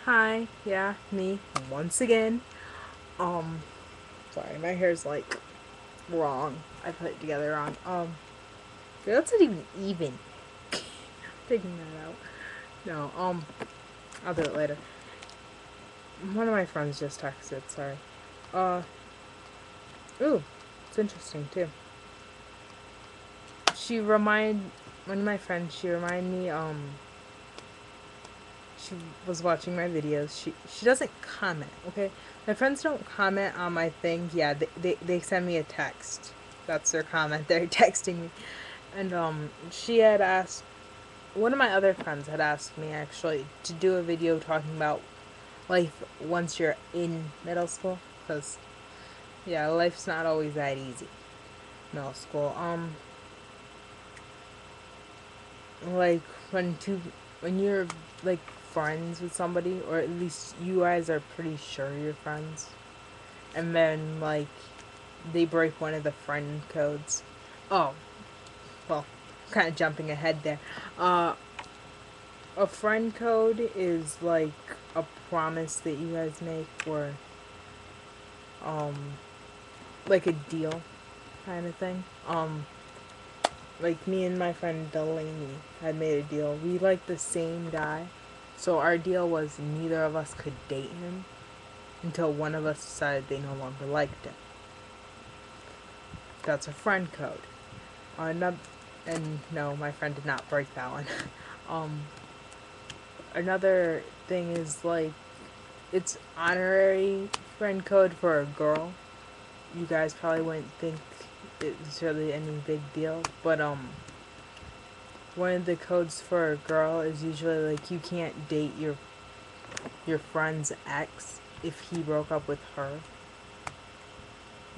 Hi, yeah, me once again. Um, sorry, my hair's like wrong. I put it together wrong. That's not even. Taking that out. No, I'll do it later. One of my friends just texted. Sorry. Uh, ooh, it's interesting too. She remind One of my friends. She reminded me. She was watching my videos. She doesn't comment. Okay, my friends don't comment on my things. Yeah, they send me a text. That's their comment. They're texting me, and she had asked, one of my other friends had asked me actually to do a video talking about life once you're in middle school, because yeah, life's not always that easy. Middle school. Like when two when you're like friends with somebody, or at least you guys are pretty sure you're friends, and then like they break one of the friend codes. Oh, well, kind of jumping ahead there. uh a friend code is like a promise that you guys make, or um like a deal kind of thing. Like me and my friend Delaney had made a deal. We like the same guy. So our deal was neither of us could date him until one of us decided they no longer liked him. That's a friend code. Another, and no, my friend did not break that one. um, Another thing is like it's honorary friend code for a girl. You guys probably wouldn't think it's really any big deal, but one of the codes for a girl is usually like you can't date your friend's ex if he broke up with her,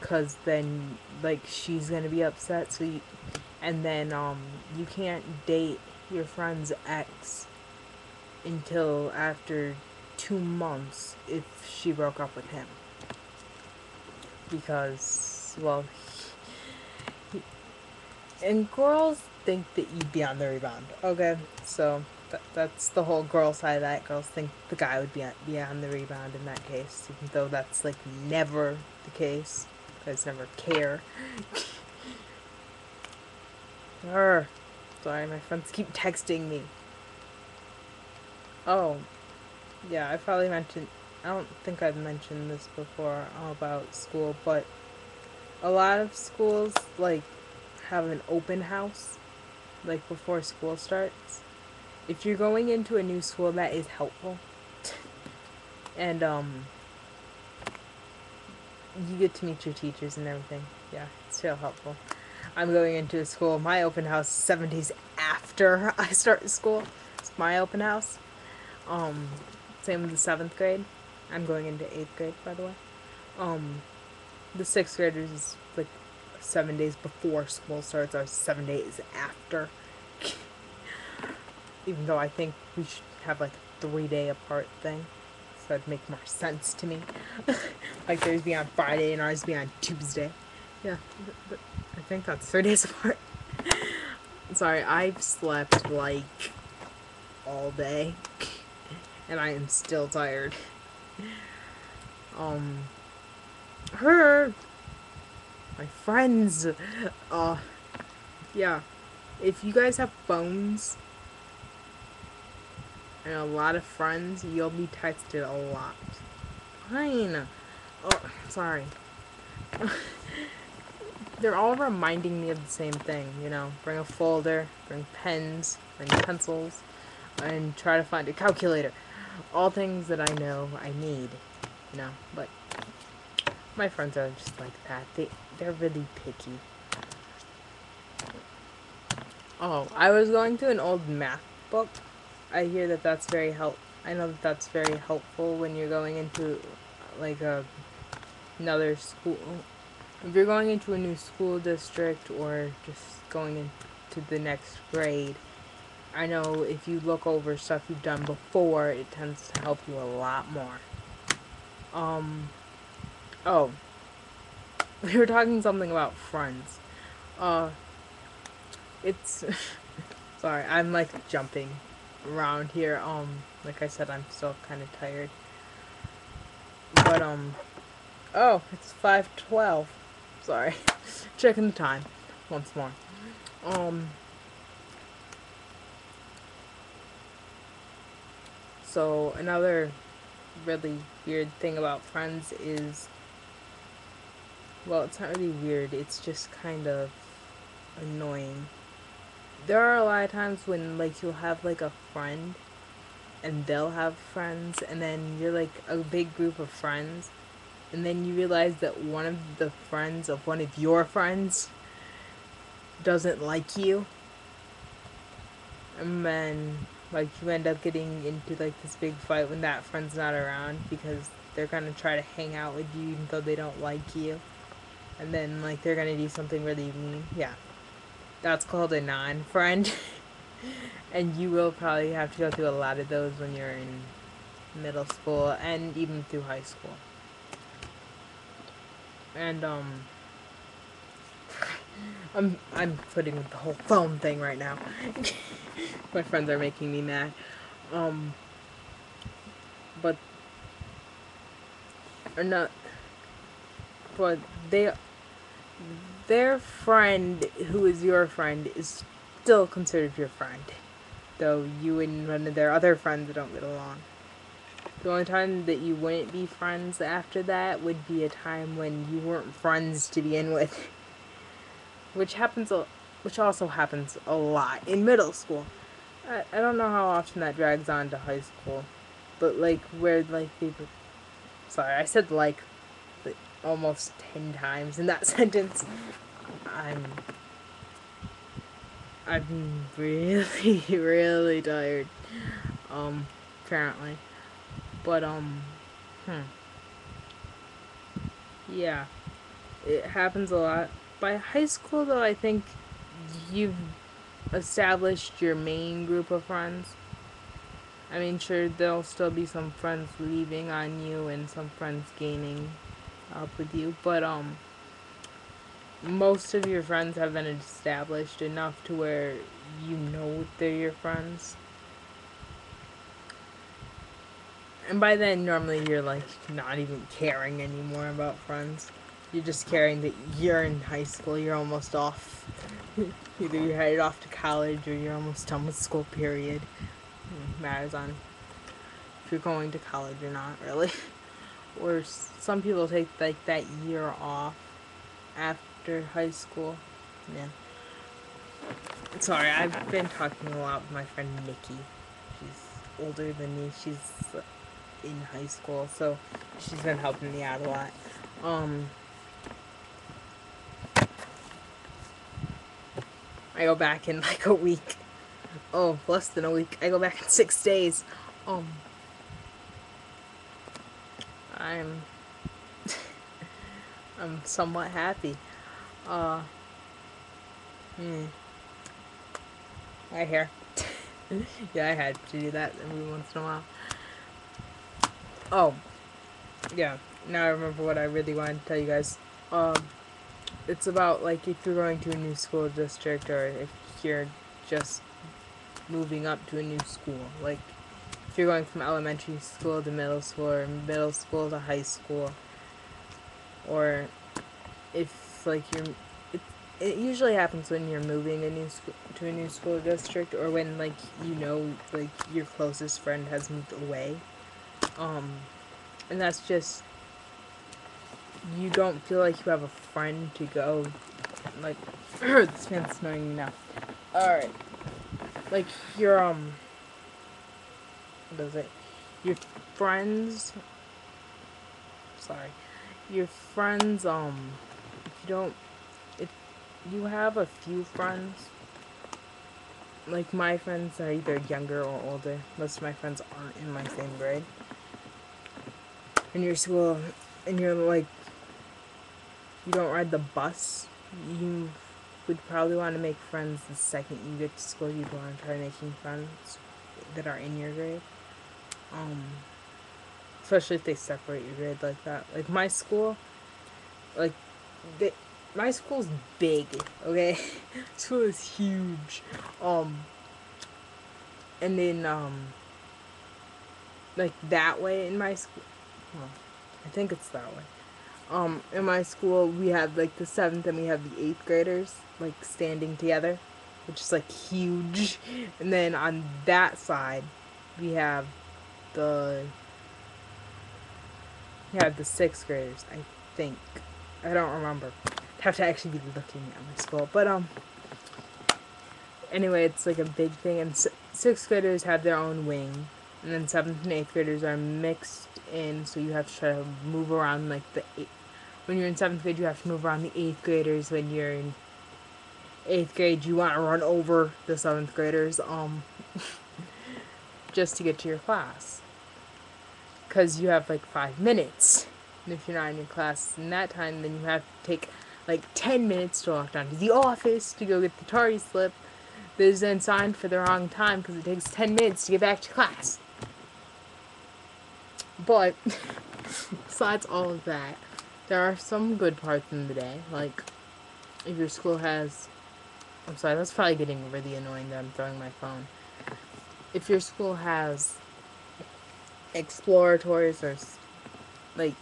cuz then like she's going to be upset. And then you can't date your friend's ex until after 2 months if she broke up with him, because well, and girls think that you'd be on the rebound. Okay, so that's the whole girl side of that. Girls think the guy would be on the rebound in that case, even though that's like never the case. Guys never care. Urgh. Sorry, my friends keep texting me. Oh, yeah, I probably mentioned. I don't think I've mentioned this before about school, but a lot of schools like have an open house like before school starts. If you're going into a new school, that is helpful. And you get to meet your teachers and everything. Yeah, it's still helpful. I'm going into a school. My open house 7 days after I start school. It's my open house. Um, Same with the 7th grade. I'm going into 8th grade, by the way. Um, the 6th graders is like 7 days before school starts, or 7 days after. Even though I think we should have like a 3 day apart thing. So that'd make more sense to me. Like theirs be on Friday and ours be on Tuesday. Yeah, I think that's 3 days apart. Sorry, I've slept like all day and I am still tired. Um, her, my friends, uh, yeah. If you guys have phones and a lot of friends, you'll be texted a lot. Fine. Oh, sorry. They're all reminding me of the same thing, you know. Bring a folder, bring pens, bring pencils, and try to find a calculator. All things that I know I need, you know. But my friends are just like that. They're really picky. Oh, I was going to an old math book. I hear that that's very I know that that's very helpful when you're going into like another school. If you're going into a new school district or just going into the next grade, I know if you look over stuff you've done before, it tends to help you a lot more. Um, oh, we were talking something about friends. Uh, it's sorry, I'm like jumping. around here. Like I said, I'm still kind of tired. But oh, it's 5:12. Sorry, checking the time once more. Um, so another really weird thing about Friends is, well, it's not really weird. It's just kind of annoying. There are a lot of times when like you'll have like a friend and they'll have friends, and then you're like a big group of friends, and then you realize that one of the friends of one of your friends doesn't like you, and then like you end up getting into like this big fight when that friend's not around because they're gonna try to hang out with you even though they don't like you, and then like they're gonna do something really mean. Yeah, that's called a non-friend. And you will probably have to go through a lot of those when you're in middle school and even through high school. And I'm putting with the whole phone thing right now. My friends are making me mad. Um but or not but they their friend who is your friend is still considered your friend. Though you and one of their other friends don't get along. The only time that you wouldn't be friends after that would be a time when you weren't friends to begin with. which happens which also happens a lot in middle school. I don't know how often that drags on to high school, but like where like people, sorry, I said like almost 10 times in that sentence. I'm I'm really really tired. Apparently, but hmm, yeah, it happens a lot. By high school though, I think you've established your main group of friends. I mean, sure, there'll still be some friends leaving on you and some friends gaining up with you, but most of your friends have been established enough to where you know they're your friends. And by then, normally you're like not even caring anymore about friends. You're just caring that you're in high school, you're almost off. Either you're headed off to college or you're almost done with school, period. It matters on if you're going to college or not, really. Or some people take like that year off after high school. Yeah. Sorry, I've been talking a lot with my friend Nikki. She's older than me. She's in high school, so she's been helping me out a lot. Um, I go back in like a week. Oh, less than a week. I go back in 6 days. Um, I'm I'm somewhat happy. Uh, hmm. I hear. Yeah, I had to do that every once in a while. Oh, yeah. Now I remember what I really wanted to tell you guys. Um, it's about like if you're going to a new school district or if you're just moving up to a new school. Like if you're going from elementary school to middle school or middle school to high school, or if like it usually happens when you're moving to a new school district or when like you know like your closest friend has moved away. Um, and that's just you don't feel like you have a friend to go like this fan's annoying me now. Alright. Like your what is it? Your friends sorry. Your friends if you don't if you have a few friends, like my friends are either younger or older. Most of my friends aren't in my same grade. In your school and you're like you don't ride the bus, you would probably want to make friends the second you get to school. You'd want to try making friends that are in your grade. Um, Especially if they separate your grade like that. Like my school, like they, my school's big. Okay, school is huge. Um, And then, like, that way in my school, well, I think it's that way. In my school, we have, like, the 7th and we have the 8th graders, like, standing together, which is, like, huge. And then on that side, we have the, the 6th graders, I think. I don't remember. I'd have to actually be looking at my school. But, anyway, it's like a big thing, and 6th graders have their own wing, and then 7th and 8th graders are mixed in, so you have to try to move around like when you're in 7th grade, you have to move around the 8th graders. When you're in 8th grade, you want to run over the 7th graders, just to get to your class, because you have like 5 minutes, and if you're not in your class in that time, then you have to take like 10 minutes to walk down to the office to go get the tardy slip that is then signed for the wrong time because it takes 10 minutes to get back to class. But besides all of that, there are some good parts in the day. Like, if your school has... I'm sorry, that's probably getting really annoying that I'm throwing my phone. If your school has exploratories or, like,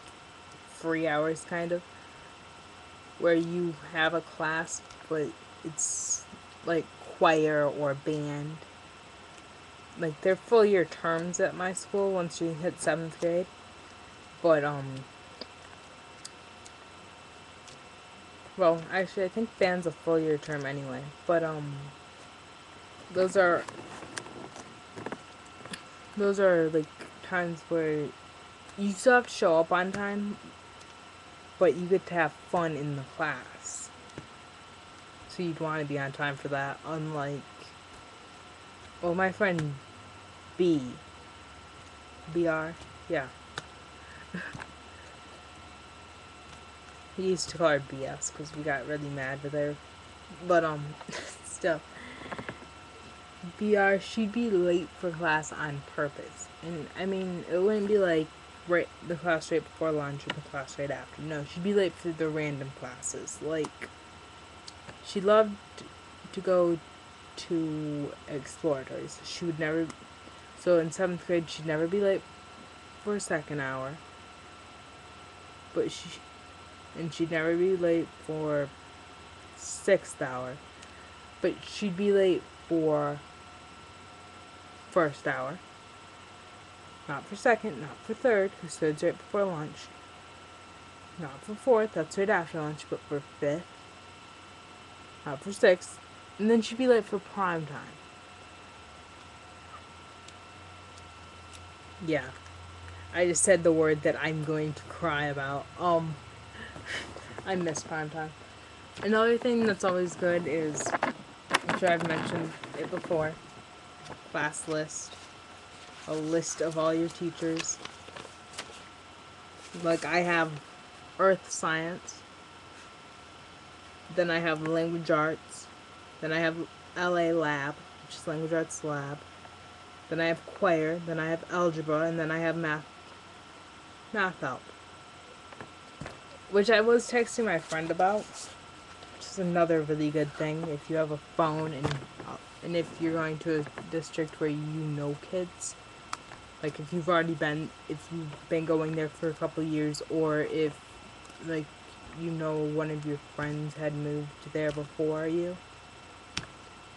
free hours, kind of, where you have a class, but it's, like, choir or band. Like, they're full year terms at my school once you hit 7th grade. But, well, actually, I think band's a full year term anyway. But, those are, like, times where you still have to show up on time, but you get to have fun in the class. So you'd want to be on time for that, unlike, well, my friend BR, yeah. He used to call her BS because we got really mad with her. But, still. BR, she'd be late for class on purpose. And, I mean, it wouldn't be like the class right before lunch or the class right after. No, she'd be late for the random classes. Like, she loved to go to exploratories. She would never... So, in 7th grade, she'd never be late for a second hour. But she'd never be late for 6th hour. But she'd be late for 1st hour. Not for 2nd, not for 3rd, because 3rd's right before lunch. Not for 4th, that's right after lunch, but for 5th. Not for 6th. And then she'd be late for prime time. Yeah. I just said the word that I'm going to cry about. I miss prime time. Another thing that's always good is, I'm sure I've mentioned it before, class list. A list of all your teachers. Like, I have earth science. Then I have language arts. Then I have LA lab, which is language arts lab. Then I have choir. Then I have algebra. And then I have math help. Which I was texting my friend about. Which is another really good thing if you have a phone and if you're going to a district where you know kids. Like, if you've been going there for a couple of years, or if, like, you know one of your friends had moved there before you,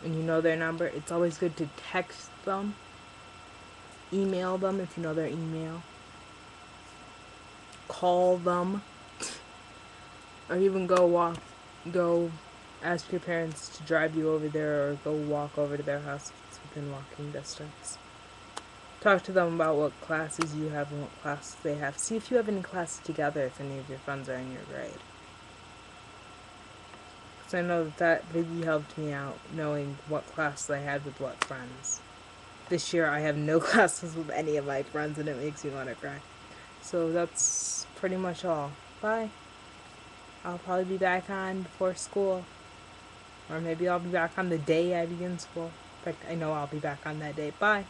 and you know their number, it's always good to text them, email them if you know their email, call them, or even go ask your parents to drive you over there, or go walk over to their house if it's within walking distance. Talk to them about what classes you have and what classes they have. See if you have any classes together if any of your friends are in your grade. Because I know that really helped me out, knowing what class I had with what friends. This year I have no classes with any of my friends and it makes me want to cry. So that's pretty much all. Bye. I'll probably be back on before school. Or maybe I'll be back on the day I begin school. In fact, I know I'll be back on that day. Bye.